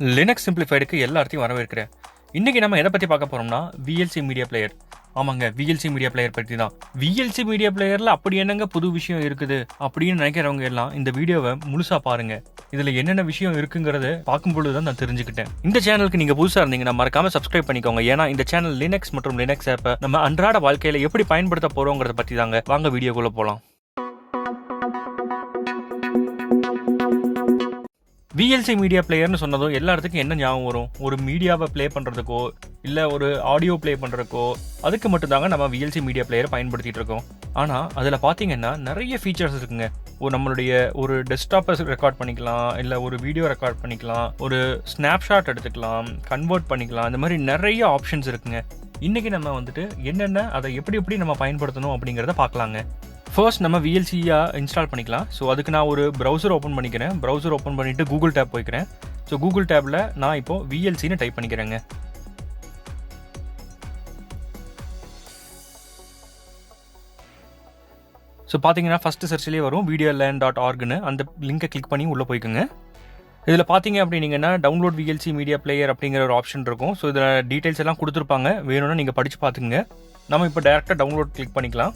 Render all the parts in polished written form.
Linux சிம்பிளிஃபைடுக்கு எல்லாத்தையும் வரவேற்கிறேன். இன்றைக்கி நம்ம எதை பற்றி பார்க்க போகிறோம்னா VLC மீடியா பிளேயர். ஆமாங்க, VLC மீடியா பிளேயர் பற்றி தான். VLC மீடியா பிளேயரில் அப்படி என்னங்க புது விஷயம் இருக்குது அப்படின்னு நினைக்கிறவங்க எல்லாம் இந்த வீடியோவை முழுசாக பாருங்கள். இதில் என்னென்ன விஷயம் இருக்குங்கிறத பார்க்கும்பொழுது தான் நான் தெரிஞ்சுக்கிட்டேன். இந்த சேனலுக்கு நீங்கள் புதுசாக இருந்தீங்கன்னா மறக்காமல் சப்ஸ்கிரைப் பண்ணிக்கோங்க. ஏன்னா இந்த சேனல் லினக்ஸ் மற்றும் லினக்ஸ் ஆப்பை நம்ம அன்றாட வாழ்க்கையில் எப்படி பயன்படுத்த போகிறோங்கிறத பற்றி தாங்க. வாங்க வீடியோக்குள்ளே போகலாம். VLC மீடியா பிளேயர்னு சொன்னதும் எல்லா இடத்துக்கும் என்ன ஞாபகம் வரும்? ஒரு மீடியாவை ப்ளே பண்ணுறதுக்கோ இல்லை ஒரு ஆடியோ ப்ளே பண்ணுறதுக்கோ அதுக்கு மட்டும்தாங்க நம்ம VLC மீடியா பிளேயரை பயன்படுத்திகிட்டு இருக்கோம். ஆனால் அதில் பார்த்தீங்கன்னா நிறைய ஃபீச்சர்ஸ் இருக்குங்க. நம்மளுடைய ஒரு டெஸ்க்டாப்பை ரெக்கார்ட் பண்ணிக்கலாம், இல்லை ஒரு வீடியோ ரெக்கார்ட் பண்ணிக்கலாம், ஒரு ஸ்னாப்ஷாட் எடுத்துக்கலாம், கன்வெர்ட் பண்ணிக்கலாம். இந்த மாதிரி நிறைய ஆப்ஷன்ஸ் இருக்குங்க. இன்றைக்கி நம்ம வந்துட்டு என்னென்ன அதை எப்படி நம்ம பயன்படுத்தணும் அப்படிங்கிறத பார்க்கலாங்க. ஃபர்ஸ்ட் நம்ம VLCயை இன்ஸ்டால் பண்ணிக்கலாம். ஸோ அதுக்கு நான் ஒரு ப்ரௌசர் ஓப்பன் பண்ணிக்கிறேன். ப்ரௌசர் ஓப்பன் பண்ணிவிட்டு கூகுள் டேப் போய்க்கிறேன். ஸோ கூகுள் டேப்பில் நான் இப்போது VLCன்னு டைப் பண்ணிக்கிறேங்க. ஸோ பார்த்தீங்கன்னா ஃபஸ்ட்டு சர்ச்லேயே வரும் videolearn.orgன்னு. அந்த லிங்கை கிளிக் பண்ணி உள்ளே போய்க்குங்க. இதில் பார்த்தீங்க அப்படின்னீங்கன்னா டவுன்லோட் VLC மீடியா பிளேயர் அப்படிங்கிற ஒரு ஆப்ஷன் இருக்கும். ஸோ இதில் டீட்டெயில்ஸ் எல்லாம் கொடுத்துருப்பாங்க, வேணும்னா நீங்கள் படித்து பார்த்துக்குங்க. நம்ம இப்போ டேரெக்டாக டவுன்லோட் கிளிக் பண்ணிக்கலாம்.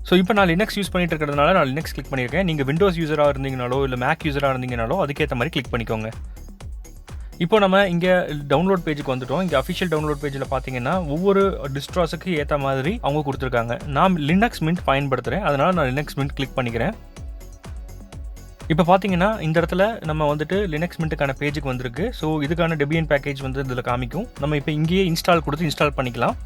ஸோ இப்போ நான் லினக்ஸ் யூஸ் பண்ணிட்டு இருக்கிறதுனால நான் லினக்ஸ் கிளிக் பண்ணியிருக்கேன். நீங்கள் விண்டோஸ் யூஸராக இருந்தீங்கனாலோ இல்லை மேக் யூஸராக இருந்தீங்கனாலோ அதுக்கேற்ற மாதிரி கிளிக் பண்ணிக்கோங்க. இப்போ நம்ம இங்கே டவுன்லோட் பேஜுக்கு வந்துட்டோம். இங்கே அஃபிஷியல் டவுன்லோட் பேஜில் பார்த்தீங்கன்னா ஒவ்வொரு டிஸ்ட்ராஸுக்கு ஏற்ற மாதிரி அவங்க கொடுத்துருக்காங்க. நான் லினக்ஸ் மின்ட் பயன்படுத்துகிறேன், அதனால் நான் லினக்ஸ் மின்ட் கிளிக் பண்ணிக்கிறேன். இப்போ பார்த்தீங்கன்னா இந்த இடத்துல நம்ம வந்துட்டு லினக்ஸ் மின்ட்டுக்கான பேஜுக்கு வந்திருக்கு. ஸோ இதுக்கான டெபியன் பேக்கேஜ் வந்து இதில் காமிக்கும். நம்ம இப்போ இங்கேயே இன்ஸ்டால் கொடுத்து இன்ஸ்டால் பண்ணிக்கலாம்.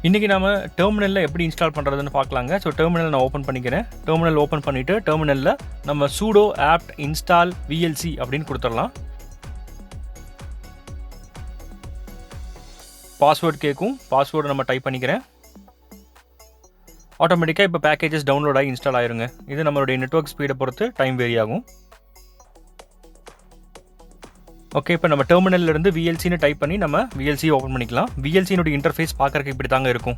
இன்றைக்கி நம்ம டெர்மினலில் எப்படி இன்ஸ்டால் பண்ணுறதுன்னு பார்க்கலாங்க. ஸோ டெர்மினல் நான் ஓப்பன் பண்ணிக்கிறேன். டெர்மினல் ஓப்பன் பண்ணிவிட்டு டெர்மினலில் நம்ம sudo apt install VLC அப்படின்னு கொடுத்துடலாம். பாஸ்வேர்டு கேட்கும். பாஸ்வேர்டு நம்ம டைப் பண்ணிக்கிறேன். ஆட்டோமேட்டிக்காக இப்போ பேக்கேஜஸ் டவுன்லோட் ஆகி இன்ஸ்டால் ஆயிருங்க. இது நம்மளுடைய நெட்வொர்க் ஸ்பீடை பொறுத்து டைம் வேரி ஆகும். ஓகே, இப்போ நம்ம டெர்மினல்லேருந்து VLCன்னு டைப் பண்ணி நம்ம VLC ஓப்பன் பண்ணிக்கலாம். VLCனுடைய இன்டர்ஃபேஸ் பார்க்குறதுக்கு இப்படி தாங்க இருக்கும்.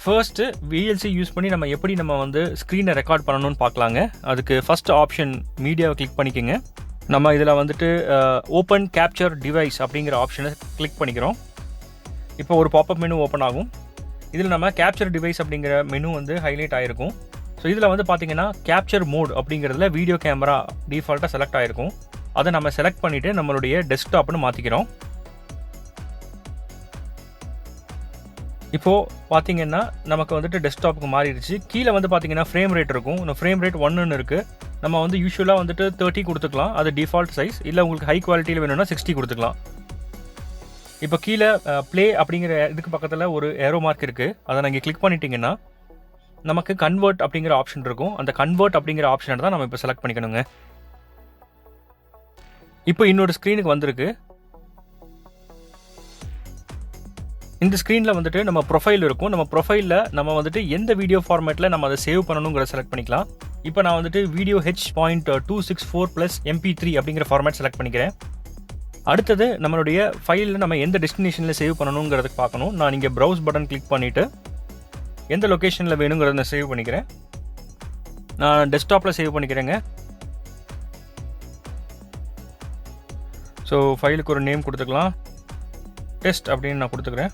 ஃபர்ஸ்ட்டு VLC யூஸ் பண்ணி நம்ம வந்து ஸ்க்ரீனை ரெக்கார்ட் பண்ணணும்னு பார்க்கலாங்க. அதுக்கு ஃபஸ்ட் ஆப்ஷன் மீடியாவை கிளிக் பண்ணிக்கோங்க. நம்ம இதில் வந்துட்டு ஓப்பன் கேப்சர் டிவைஸ் அப்படிங்கிற ஆப்ஷனை கிளிக் பண்ணிக்கிறோம். இப்போ ஒரு பாப்அப் மெனு ஓப்பன் ஆகும். இதில் நம்ம கேப்சர் டிவைஸ் அப்படிங்கிற மெனு வந்து ஹைலைட் ஆகிருக்கும். ஸோ இதில் வந்து பார்த்தீங்கன்னா கேப்சர் மோட் அப்படிங்கிறதுல வீடியோ கேமரா டிஃபால்ட்டாக செலக்ட் ஆகிருக்கும். அதை நம்ம செலக்ட் பண்ணிவிட்டு நம்மளுடைய டெஸ்க்டாப்னு மாற்றிக்கிறோம். இப்போது பார்த்தீங்கன்னா நமக்கு வந்துட்டு டெஸ்க்டாப்புக்கு மாறிடுச்சு. கீழே வந்து பார்த்தீங்கன்னா ஃப்ரேம் ரேட் இருக்கும். இந்த ஃப்ரேம் ரேட் 1ன்னு இருக்குது. நம்ம வந்து யூஸ்வலாக வந்துட்டு 30 கொடுத்துக்கலாம், அது டிஃபால்ட் சைஸ். இல்லை உங்களுக்கு ஹை குவாலிட்டியில் வேணும்னா 60 கொடுத்துக்கலாம். இப்போ கீழே ப்ளே அப்படிங்கிற இதுக்கு பக்கத்தில் ஒரு ஏரோ மார்க் இருக்குது. அதை நீங்கள் கிளிக் பண்ணிட்டீங்கன்னா நமக்கு கன்வெர்ட் அப்படிங்கிற ஆப்ஷன் இருக்கும். அந்த கன்வெர்ட் அப்படிங்கிற ஆப்ஷனை தான் நம்ம இப்போ செலக்ட் பண்ணிக்கணுங்க. இப்போ இன்னொரு ஸ்க்ரீனுக்கு வந்திருக்கு. இந்த ஸ்க்ரீனில் வந்துட்டு நம்ம ப்ரொஃபைல் இருக்கும். நம்ம ப்ரொஃபைலில் நம்ம வந்துட்டு எந்த வீடியோ ஃபார்மேட்டில் நம்ம அதை சேவ் பண்ணணுங்கிறத செலக்ட் பண்ணிக்கலாம். இப்போ நான் வந்துட்டு வீடியோ H.264+MP3 அப்படிங்கிற ஃபார்மேட் செலக்ட் பண்ணிக்கிறேன். அடுத்தது நம்மளுடைய ஃபைலில் நம்ம எந்த டெஸ்டினேஷனில் சேவ் பண்ணணுங்கிறதுக்கு பார்க்கணும். நான் இங்கே ப்ரௌஸ் பட்டன் கிளிக் பண்ணிவிட்டு எந்த லொக்கேஷனில் வேணுங்கிறத நான் சேவ் பண்ணிக்கிறேன். நான் டெஸ்க்டாப்பில் சேவ் பண்ணிக்கிறேங்க. ஸோ ஃபைலுக்கு ஒரு நேம் கொடுத்துக்கலாம், டெஸ்ட் அப்படின்னு நான் கொடுத்துக்கிறேன்.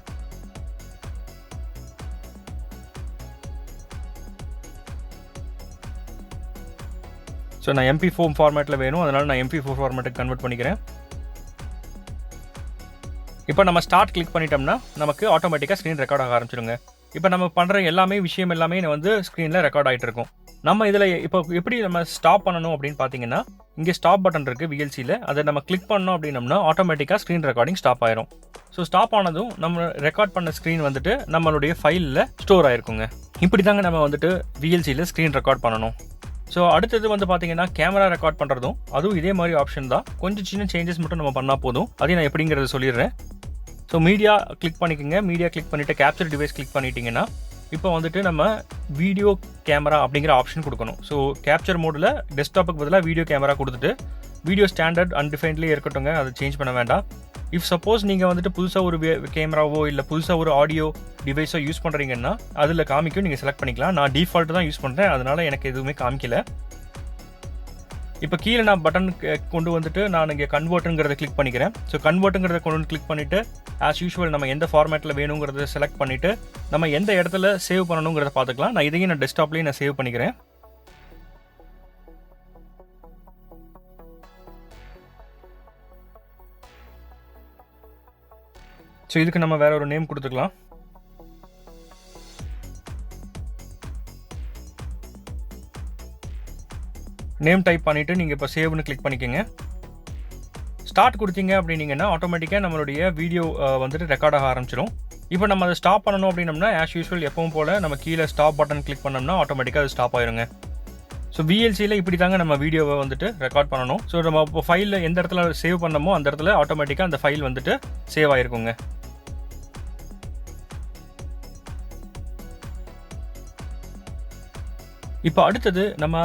ஸோ நான் MP4 ஃபார்மேட்டில் வேணும், அதனால் நான் MP4 ஃபார்மேட்டுக்கு கன்வெர்ட் பண்ணிக்கிறேன். இப்போ நம்ம ஸ்டார்ட் கிளிக் பண்ணிட்டோம்னா நமக்கு ஆட்டோமேட்டிக்காக ஸ்க்ரீன் ரெக்கார்ட் ஆக ஆரம்பிச்சிடுங்க. இப்போ நம்ம பண்ணுற விஷயம் எல்லாமே வந்து ஸ்க்ரீனில் ரெக்கார்ட் ஆகிட்டு இருக்கும். நம்ம இதில் இப்போ எப்படி நம்ம ஸ்டாப் பண்ணணும் அப்படின்னு பார்த்தீங்கன்னா இங்கே ஸ்டாப் பட்டன் இருக்குது VLCயில். அதை நம்ம கிளிக் பண்ணோம் அப்படின்னம்னா ஆட்டோமேட்டிக்காக ஸ்க்ரீன் ரெக்கார்டிங் ஸ்டாப் ஆயிரும். ஸோ ஸ்டாப் ஆனதும் நம்ம ரெக்கார்ட் பண்ண ஸ்க்ரீன் வந்துட்டு நம்மளுடைய ஃபைலில் ஸ்டோர் ஆயிருக்குங்க. இப்படி தாங்க நம்ம வந்துட்டு VLCயில் ஸ்க்ரீன் ரெக்கார்ட் பண்ணணும். ஸோ அடுத்தது வந்து பார்த்தீங்கன்னா கேமரா ரெக்கார்ட் பண்ணுறதும் அதுவும் இதே மாதிரி ஆப்ஷன் தான். கொஞ்சம் சின்ன சேஞ்சஸ் மட்டும் நம்ம பண்ணால் போதும். அதையும் நான் எப்படிங்கிறத சொல்லிடுறேன். ஸோ மீடியா கிளிக் பண்ணிக்கோங்க. மீடியா கிளிக் பண்ணிவிட்டு கேப்சர் டிவைஸ் கிளிக் பண்ணிட்டீங்கன்னா இப்போ வந்துட்டு நம்ம வீடியோ கேமரா அப்படிங்கிற ஆப்ஷன் கொடுக்கணும். ஸோ கேப்சர் மோடில் டெஸ்க்டாப்புக்கு பதிலாக வீடியோ கேமரா கொடுத்துட்டு வீடியோ ஸ்டாண்டர்ட் அன்டிஃபைன்ட்லேயே இருக்கட்டுங்க, அதை சேஞ்ச் பண்ண வேண்டாம். இஃப் சப்போஸ் நீங்கள் வந்துட்டு புதுசாக ஒரு கேமராவோ இல்லை புதுசாக ஒரு ஆடியோ டிவைஸோ யூஸ் பண்ணுறீங்கன்னா அதில் காமிக்கும், நீங்கள் செலக்ட் பண்ணிக்கலாம். நான் டிஃபால்ட்டு தான் யூஸ் பண்ணுறேன், அதனால் எனக்கு எதுவுமே காமிக்கல. இப்போ கீழே நான் பட்டன் கொண்டு வந்துட்டு நான் இங்கே கன்வெர்ட்டுங்கிறத கிளிக் பண்ணிக்கிறேன். ஸோ கன்வெர்ட்டுங்கிறத கொண்டு வந்து கிளிக் பண்ணிவிட்டு ஆஸ் யூஷுவல் நம்ம எந்த ஃபார்மேட்டில் வேணுங்கிறத செலக்ட் பண்ணிவிட்டு நம்ம எந்த இடத்துல சேவ் பண்ணணுங்கிறத பார்த்துக்கலாம். நான் இதையும் நான் டெஸ்க்டாப்லேயும் நான் சேவ் பண்ணிக்கிறேன். ஸோ இதுக்கு நம்ம வேற ஒரு நேம் கொடுத்துக்கலாம். நேம் டைப் பண்ணிவிட்டு நீங்கள் இப்போ சேவ்னு கிளிக் பண்ணிக்கோங்க. ஸ்டார்ட் கொடுத்தீங்க அப்படின்னீங்கன்னா ஆட்டோமேட்டிக்காக நம்மளுடைய வீடியோ வந்துட்டு ரெக்கார்ட் ஆக ஆரம்பிச்சிடும். இப்போ நம்ம அதை ஸ்டாப் பண்ணணும் அப்படின்னம்னா ஆஸ் யூஷுவல் எப்பவும் போல் நம்ம கீழே ஸ்டாப் பட்டன் கிளிக் பண்ணோம்னா ஆட்டோமேட்டிக்காக அது ஸ்டாப் ஆயிருங்க. ஸோ VLCல இப்படி தாங்க நம்ம வீடியோவை வந்துட்டு ரெக்கார்ட் பண்ணணும். ஸோ நம்ம இப்போ ஃபைலில் எந்த இடத்துல சேவ் பண்ணமோ அந்த இடத்துல ஆட்டோமேட்டிக்காக அந்த ஃபைல் வந்துட்டு சேவ் ஆயிருக்குங்க. இப்போ அடுத்தது நம்ம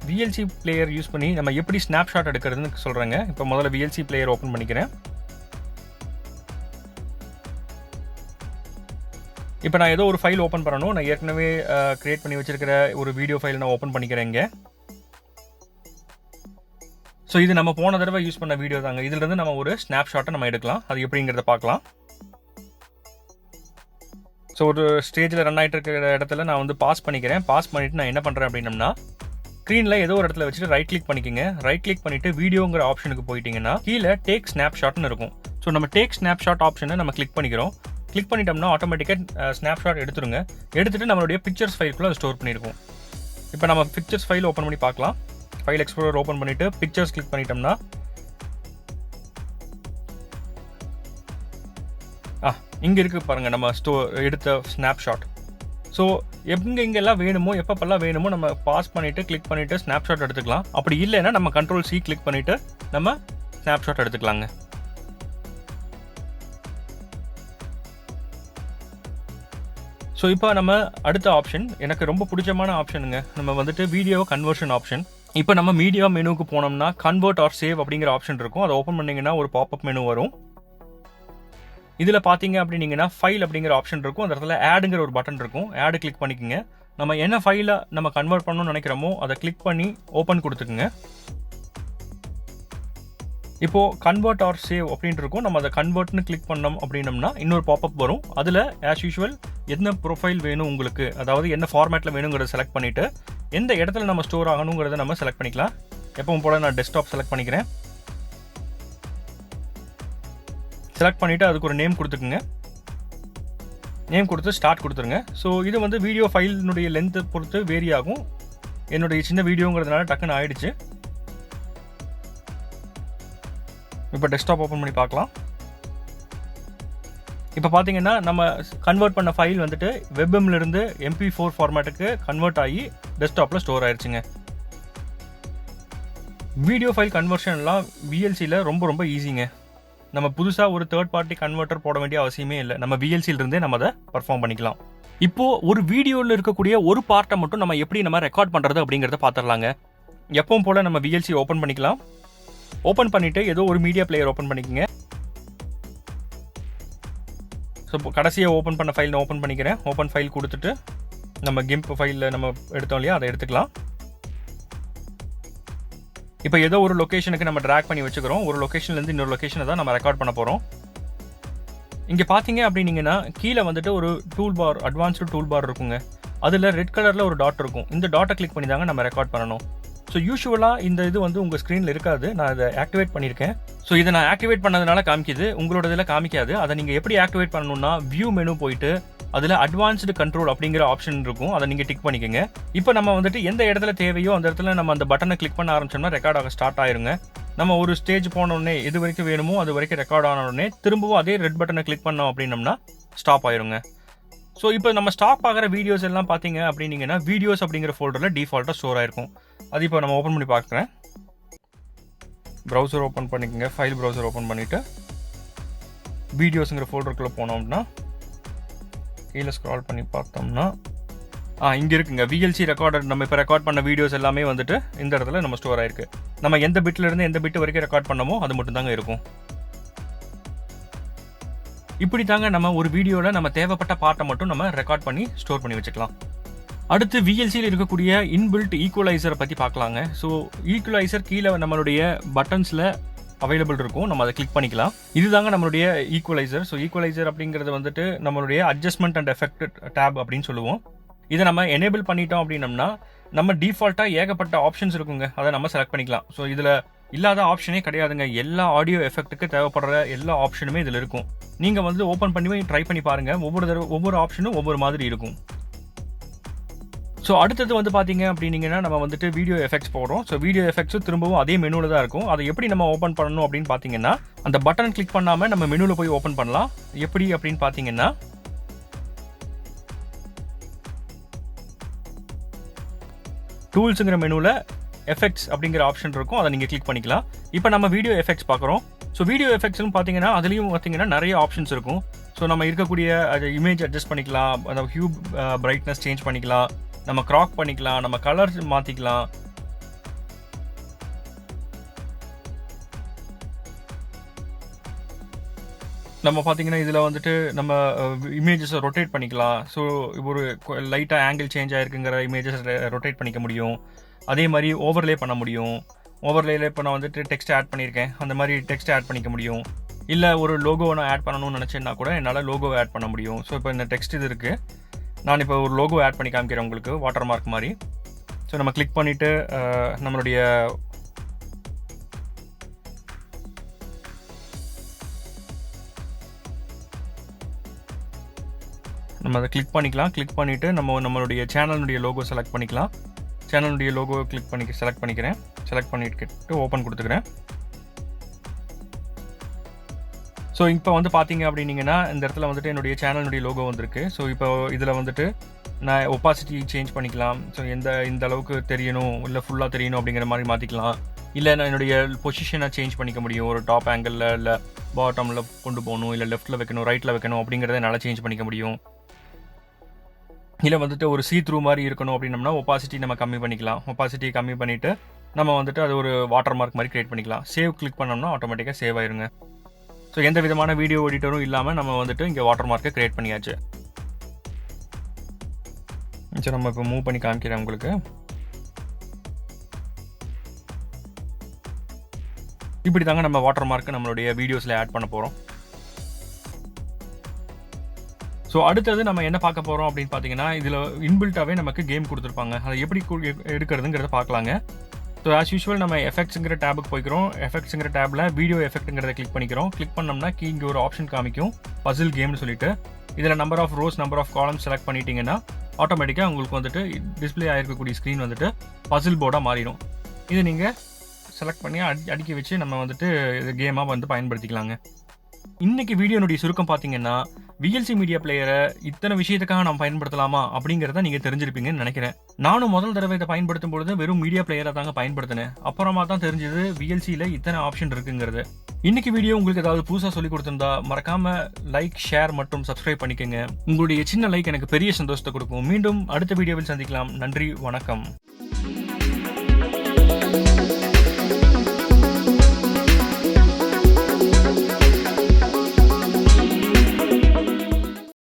VLC பிளேயர் யூஸ் பண்ணி நம்ம எப்படி ஸ்னாப்ஷாட் எடுக்கிறதுன்னு சொல்கிறேங்க. இப்போ முதல்ல VLC பிளேயர் ஓப்பன் பண்ணிக்கிறேன். இப்போ நான் ஏதோ ஒரு ஃபைல் ஓப்பன் பண்ணணும். நான் ஏற்கனவே கிரியேட் பண்ணி வச்சிருக்கிற ஒரு வீடியோ ஃபைல் நான் ஓப்பன் பண்ணிக்கிறேன் இங்கே. ஸோ இது நம்ம போன தடவை யூஸ் பண்ண வீடியோ தாங்க. இதுலேருந்து நம்ம ஒரு ஸ்னாப்ஷாட்டை நம்ம எடுக்கலாம். அது எப்படிங்கிறத பார்க்கலாம். ஸோ ஒரு ஸ்டேஜில் ரன் ஆகிட்டு இருக்கிற இடத்துல நான் வந்து பாஸ் பண்ணிக்கிறேன். பாஸ் பண்ணிவிட்டு நான் என்ன பண்ணுறேன் அப்படின்னம்னா ஸ்க்ரீனில் ஏதோ ஒரு இடத்துல வச்சுட்டு ரைட் கிளிக் பண்ணிக்கோங்க. ரைட் கிளிக் பண்ணிவிட்டு வீடியோங்கிற ஆப்ஷனுக்கு போயிட்டீங்கன்னா கீழே டேக் ஸ்னாப்ஷாட்னு இருக்கும். ஸோ நம்ம டேக் ஸ்னாப்ஷாட் ஆப்ஷனை நம்ம கிளிக் பண்ணிக்கிறோம். கிளிக் பண்ணிட்டோம்னா ஆட்டோமேட்டிக்காக ஸ்னாப்ஷாட் எடுத்துருங்க. எடுத்துகிட்டு நம்மளுடைய பிக்சர்ஸ் ஃபைலுக்குள்ளே ஸ்டோர் பண்ணியிருக்கோம். இப்போ நம்ம பிக்சர்ஸ் ஃபைல் ஓப்பன் பண்ணி பார்க்கலாம். ஃபைல் எக்ஸ்ப்ளோரர் ஓப்பன் பண்ணிவிட்டு பிக்சர்ஸ் கிளிக் பண்ணிட்டோம்னா இங்கே இருக்குது பாருங்கள் நம்ம எடுத்த ஸ்னாப்ஷாட். ஸோ எங்கெங்கெல்லாம் வேணுமோ எப்பப்பெல்லாம் வேணுமோ நம்ம பாஸ் பண்ணிவிட்டு கிளிக் பண்ணிவிட்டு ஸ்னாப்ஷாட் எடுத்துக்கலாம். அப்படி இல்லைன்னா நம்ம Ctrl+C கிளிக் பண்ணிவிட்டு நம்ம ஸ்னாப்ஷாட் எடுத்துக்கலாங்க. ஸோ இப்போ நம்ம அடுத்த ஆப்ஷன் எனக்கு ரொம்ப பிடிச்சமான ஆப்ஷனுங்க. நம்ம வந்துட்டு வீடியோ கன்வர்ஷன் ஆப்ஷன். இப்போ நம்ம மீடியா மெனுவுக்கு போனோம்னா கன்வெர்ட் ஆர் சேவ் அப்படிங்கிற ஆப்ஷன் இருக்கும். அதை ஓப்பன் பண்ணிங்கன்னா ஒரு பாப்அப் மெனு வரும். இதில் பார்த்தீங்க அப்படின்னீங்கன்னா ஃபைல் அப்படிங்கிற ஆப்ஷன் இருக்கும். அந்த இடத்துல ஆடுங்கிற ஒரு பட்டன் இருக்கும். ஆடு கிளிக் பண்ணிக்கோங்க. நம்ம என்ன ஃபைலை நம்ம கன்வெர்ட் பண்ணணும்னு நினைக்கிறோமோ அதை கிளிக் பண்ணி ஓப்பன் கொடுத்துக்குங்க. இப்போது கன்வெர்ட் ஆர் சேவ் அப்படின்ட்டு இருக்கும். நம்ம அதை கன்வெர்ட்னு கிளிக் பண்ணோம் அப்படின்னம்னா இன்னொரு பாப்அப் வரும். அதில் ஆஸ் யூஷுவல் என்ன ப்ரொஃபைல் வேணும் உங்களுக்கு, அதாவது என்ன ஃபார்மேட்டில் வேணுங்கிறத செலக்ட் பண்ணிவிட்டு எந்த இடத்துல நம்ம ஸ்டோர் ஆகணுங்கிறத நம்ம செலக்ட் பண்ணிக்கலாம். எப்பவும் போல் நான் டெஸ்க்டாப் செலக்ட் பண்ணிக்கிறேன். செலக்ட் பண்ணிவிட்டு அதுக்கு ஒரு நேம் கொடுத்துக்குங்க. நேம் கொடுத்து ஸ்டார்ட் கொடுத்துருங்க. ஸோ இது வந்து வீடியோ ஃபைலினுடைய லென்த்தை பொறுத்து வேரி ஆகும். என்னுடைய சின்ன வீடியோங்கிறதுனால டக்குன்னு ஆயிடுச்சு. இப்போ டெஸ்க்டாப் ஓப்பன் பண்ணி பார்க்கலாம். இப்போ பார்த்தீங்கன்னா நம்ம கன்வெர்ட் பண்ண ஃபைல் வந்துட்டு வெப்எம்லேருந்து MP4 ஃபார்மேட்டுக்கு கன்வெர்ட் ஆகி டெஸ்க்டாப்பில் ஸ்டோர் ஆயிடுச்சுங்க. வீடியோ ஃபைல் கன்வர்ஷன்லாம் VLCல ரொம்ப ஈஸிங்க. நம்ம புதுசாக ஒரு தேர்ட் பார்ட்டி கன்வெர்ட்டர் போட வேண்டிய அவசியமே இல்லை. நம்ம VLCலிருந்தே நம்ம அதை பர்ஃபார்ம் பண்ணிக்கலாம். இப்போது ஒரு வீடியோவில் இருக்கக்கூடிய ஒரு பார்ட்டை மட்டும் நம்ம எப்படி நம்ம ரெக்கார்ட் பண்ணுறது அப்படிங்கிறத பார்த்துடலாங்க. எப்பவும் போல் நம்ம VLC ஓப்பன் பண்ணிக்கலாம். ஓப்பன் பண்ணிவிட்டு ஏதோ ஒரு மீடியா பிளேயர் ஓப்பன் பண்ணிக்கோங்க. ஸோ இப்போ கடைசியாக ஓப்பன் பண்ண ஃபைல் நான் ஓப்பன் பண்ணிக்கிறேன். ஓப்பன் ஃபைல் கொடுத்துட்டு நம்ம கிம்ப் ஃபைலில் நம்ம எடுத்தோம் இல்லையா, அதை எடுத்துக்கலாம். இப்போ ஏதோ ஒரு லொக்கேஷனுக்கு நம்ம ட்ராக் பண்ணி வச்சுக்கிறோம். ஒரு லொக்கேஷன்லேருந்து இன்னொரு லொக்கேஷனை தான் நம்ம ரெக்கார்ட் பண்ண போகிறோம். இங்கே பார்த்தீங்க அப்படின்னீங்கன்னா கீழே வந்துட்டு ஒரு toolbar, advanced toolbar இருக்குங்க. அதில் ரெட் கலரில் ஒரு டாட் இருக்கும். இந்த டாட்டை கிளிக் பண்ணி தாங்க நம்ம ரெக்கார்ட் பண்ணணும். ஸோ யூஷுவலாக இந்த இது வந்து உங்கள் ஸ்க்ரீனில் இருக்காது. நான் இதை ஆக்டிவேட் பண்ணியிருக்கேன். ஸோ இதை நான் ஆக்டிவேட் பண்ணதுனால காமிக்குது, உங்களோட இதில் காமிக்காது. அதை நீங்கள் எப்படி ஆக்டிவேட் பண்ணணும்னா வியூ மெனு போயிட்டு அதில் அட்வான்ஸ்டு கண்ட்ரோல் அப்படிங்கிற ஆப்ஷன் இருக்கும். அதை நீங்கள் டிக் பண்ணிக்கோங்க. இப்போ நம்ம வந்துட்டு எந்த இடத்துல தேவையோ அந்த இடத்துல நம்ம அந்த பட்டனை கிளிக் பண்ண ஆரம்பிச்சோம்னா ரெக்கார்ட் ஆக ஸ்டார்ட் ஆயிருங்க. நம்ம ஒரு ஸ்டேஜ் போனோடனே எது வரைக்கும் வேணுமோ அது வரைக்கும் ரெக்கார்ட் ஆன உடனே திரும்பவும் அதே ரெட் பட்டனை கிளிக் பண்ணோம் அப்படின்னம்னா ஸ்டாப் ஆயிருங்க. ஸோ இப்போ நம்ம ஸ்டாப் ஆகிற வீடியோஸ் எல்லாம் பார்த்தீங்க அப்படின்னீங்கன்னா வீடியோஸ் அப்படிங்கிற ஃபோல்டரில் டிஃபால்ட்டாக ஸ்டோர் ஆயிருக்கும். அது இப்போ நம்ம ஓப்பன் பண்ணி பார்க்குறேன். ப்ரௌசர் ஓப்பன் பண்ணிக்கோங்க. ஃபைல் ப்ரௌசர் ஓப்பன் பண்ணிவிட்டு வீடியோஸுங்கிற ஃபோல்டருக்குள்ளே போனோம்னா கீழே ஸ்க்ரால் பண்ணி பார்த்தோம்னா இங்கே இருக்குங்க VLC ரெக்கார்டர். நம்ம இப்போ ரெக்கார்ட் பண்ண வீடியோஸ் எல்லாமே வந்துட்டு இந்த இடத்துல நம்ம ஸ்டோர் ஆயிருக்கு. நம்ம எந்த பிட்லேருந்து எந்த பிட் வரைக்கும் ரெக்கார்ட் பண்ணமோ அது மட்டும் தாங்க இருக்கும். இப்படி தாங்க நம்ம ஒரு வீடியோவில் நம்ம தேவைப்பட்ட பார்ட்டை மட்டும் நம்ம ரெக்கார்ட் பண்ணி ஸ்டோர் பண்ணி வச்சுக்கலாம். அடுத்து VLCல இருக்கக்கூடிய இன்பில்ட் ஈக்குவலைசரை பற்றி பார்க்கலாங்க. ஸோ ஈக்குவலைசர் கீழே நம்மளுடைய பட்டன்ஸில் அவைலபிள் இருக்கும். நம்ம அதை கிளிக் பண்ணிக்கலாம். இதுதாங்க நம்மளுடைய ஈக்குவலைசர். ஸோ ஈக்குவலைசர் அப்படிங்கிறது வந்துட்டு நம்மளுடைய அட்ஜஸ்ட்மெண்ட் அண்ட் எஃபெக்ட் டேப் அப்படின்னு சொல்லுவோம். இதை நம்ம எனேபிள் பண்ணிட்டோம் அப்படின்னம்னா நம்ம டிஃபால்ட்டாக ஏகப்பட்ட ஆப்ஷன்ஸ் இருக்குங்க. அதை நம்ம செலக்ட் பண்ணிக்கலாம். ஸோ இதில் இல்லாத ஆப்ஷனே கிடையாதுங்க. எல்லா ஆடியோ எஃபெக்ட்டுக்கு தேவைப்படுற எல்லா ஆப்ஷனுமே இதில் இருக்கும். நீங்கள் வந்து ஓப்பன் பண்ணி ட்ரை பண்ணி பாருங்கள். ஒவ்வொரு ஆப்ஷனும் ஒவ்வொரு மாதிரி இருக்கும். ஸோ அடுத்தது வந்து பார்த்தீங்க அப்படின்னீங்கன்னா நம்ம வந்துட்டு வீடியோ எஃபெக்ட்ஸ் போடுறோம். ஸோ வீடியோ எஃபெக்ட்ஸும் திரும்பவும் அதே மெனுவில் தான் இருக்கும். அதை எப்படி நம்ம ஓப்பன் பண்ணணும் அப்படின்னு பார்த்தீங்கன்னா அந்த பட்டன் கிளிக் பண்ணாமல் நம்ம மெனுவில் போய் ஓப்பன் பண்ணலாம். எப்படி அப்படின்னு பார்த்தீங்கன்னா டூல்ஸுங்கிற மெனுவில் எஃபெக்ட்ஸ் அப்படிங்கிற ஆப்ஷன் இருக்கும். அதை நீங்கள் கிளிக் பண்ணிக்கலாம். இப்போ நம்ம வீடியோ எஃபெக்ட்ஸ் பார்க்குறோம். ஸோ வீடியோ எஃபெக்ட்ஸ்னு பார்த்தீங்கன்னா அதுலேயும் பார்த்தீங்கன்னா நிறைய ஆப்ஷன்ஸ் இருக்கும். ஸோ நம்ம இருக்கக்கூடிய இமேஜ் அட்ஜஸ்ட் பண்ணிக்கலாம், அந்த ஹியூ பிரைட்னஸ் சேஞ்ச் பண்ணிக்கலாம், நம்ம கிராக் பண்ணிக்கலாம், நம்ம கலர் மாற்றிக்கலாம். நம்ம பார்த்தீங்கன்னா இதில் வந்துட்டு நம்ம இமேஜஸை ரொட்டேட் பண்ணிக்கலாம். ஸோ ஒரு லைட்டாக ஆங்கிள் சேஞ்ச் ஆகிருக்குங்கிற இமேஜஸ் ரொட்டேட் பண்ணிக்க முடியும். அதே மாதிரி ஓவர்லே பண்ண முடியும். ஓவர்லேல இப்போ நான் வந்துட்டு டெக்ஸ்ட் ஆட் பண்ணியிருக்கேன். அந்த மாதிரி டெக்ஸ்ட் ஆட் பண்ணிக்க முடியும். இல்லை ஒரு லோகோவை நான் ஆட் பண்ணணும்னு நினச்சேன்னா கூட என்னால் லோகோவை ஆட் பண்ண முடியும். ஸோ இப்போ இந்த டெக்ஸ்ட் இது இருக்குது. நான் இப்போ ஒரு லோகோ ஆட் பண்ணி காமிக்கிறேன் உங்களுக்கு, வாட்டர் மார்க் மாதிரி. ஸோ நம்ம கிளிக் பண்ணிவிட்டு நம்மளுடைய நம்ம அதை கிளிக் பண்ணிக்கலாம். கிளிக் பண்ணிவிட்டு நம்மளுடைய சேனலுடைய லோகோ செலக்ட் பண்ணிக்கலாம். சேனலுடைய லோகோ செலக்ட் பண்ணிக்கிறேன். செலக்ட் பண்ணிட்டு ஓப்பன் கொடுத்துக்கிறேன். ஸோ இப்போ வந்து பார்த்தீங்க அப்படின்னீங்கன்னா இந்த இடத்துல வந்துட்டு என்னுடைய சேனலுடைய லோகோ வந்திருக்கு. ஸோ இப்போ இதில் வந்துட்டு நான் ஒப்பாசிட்டி சேஞ்ச் பண்ணிக்கலாம். ஸோ இந்த அளவுக்கு தெரியணும் இல்லை ஃபுல்லாக தெரியணும் அப்படிங்கிற மாதிரி மாற்றிக்கலாம். இல்லை நான் என்னுடைய பொசிஷனை சேஞ்ச் பண்ணிக்க முடியும். ஒரு டாப் ஆங்கிளில் இல்லை பாட்டமில் கொண்டு போகணும், இல்லை லெஃப்ட்டில் வைக்கணும், ரைட்டில் வைக்கணும் அப்படிங்கிறத என்னால் சேஞ்ச் பண்ணிக்க முடியும். இல்லை வந்துட்டு ஒரு த்ரூ மாதிரி இருக்கணும் அப்படின்னம்னா ஒப்பாசிட்டி நம்ம கம்மி பண்ணிக்கலாம். ஒப்பாசிட்டி கம்மி பண்ணிவிட்டு நம்ம வந்துட்டு அது ஒரு வாட்டர் மார்க் மாதிரி க்ரியேட் பண்ணிக்கலாம். சேவ் கிளிக் பண்ணோம்னா ஆட்டோமேட்டிக்காக சேவ் ஆயிருங்க. ஸோ எந்த விதமான வீடியோ எடிட்டரும் இல்லாமல் நம்ம வந்துட்டு இங்கே வாட்டர் மார்க்கை க்ரியேட் பண்ணியாச்சு. சரி, நம்ம இப்போ மூவ் பண்ணி காமிக்கிறேன் உங்களுக்கு. இப்படி தாங்க நம்ம வாட்டர் மார்க்கை நம்மளுடைய வீடியோஸில் ஆட் பண்ண போகிறோம். ஸோ அடுத்தது நம்ம என்ன பார்க்க போகிறோம் அப்படின்னு பார்த்தீங்கன்னா இதில் இன்பில்ட்டாகவே நமக்கு கேம் கொடுத்துருப்பாங்க. அதை எப்படி எடுக்கிறதுங்கிறத பார்க்கலாங்க. ஸோ ஆஸ் யூஷுவல் நம்ம எஃபெக்ட்ஸுங்கிற டேபுக்கு போய்க்கிறோம். எஃபெக்ட்ஸுங்கிற டேபில் வீடியோ எஃபெக்ட்டுங்கிறத கிளிக் பண்ணிக்கிறோம். கிளிக் பண்ணோம்னா இங்கே ஒரு ஆப்ஷன் காமிக்கும், பசில் கேம்னு சொல்லிட்டு. இதில் number of rows, number of columns select பண்ணிட்டீங்கன்னா ஆட்டோமேட்டிக்காக உங்களுக்கு வந்துட்டு டிஸ்பிளே ஆகிருக்கக்கூடிய ஸ்க்ரீன் வந்துட்டு பசில் போர்டாக மாறிடும். இது நீங்கள் செலக்ட் பண்ணி அடுக்கி வச்சு நம்ம வந்துட்டு இது கேமாக வந்து பயன்படுத்திக்கலாங்க. இன்னைக்கு வீடியோனுடைய சுருக்கம் பார்த்தீங்கன்னா VLC மீடியா பிளேயரை இத்தனை விஷயத்துக்காக நம்ம பயன்படுத்தலாமா அப்படிங்கிறத நீங்கள் தெரிஞ்சிருப்பீங்கன்னு நினைக்கிறேன். நானும் முதல் தடவை இதை பயன்படுத்தும் பொழுது வெறும் மீடியா பிளேயரை தாங்க பயன்படுத்தினேன். அப்புறமா தான் தெரிஞ்சது VLCல இத்தனை ஆப்ஷன் இருக்குங்கிறது. இன்னைக்கு வீடியோ உங்களுக்கு ஏதாவது புதுசாக சொல்லி கொடுத்திருந்தா மறக்காம லைக், ஷேர் மற்றும் சப்ஸ்கிரைப் பண்ணிக்கோங்க. உங்களுடைய சின்ன லைக் எனக்கு பெரிய சந்தோஷத்தை கொடுக்கும். மீண்டும் அடுத்த வீடியோவில் சந்திக்கலாம். நன்றி, வணக்கம்.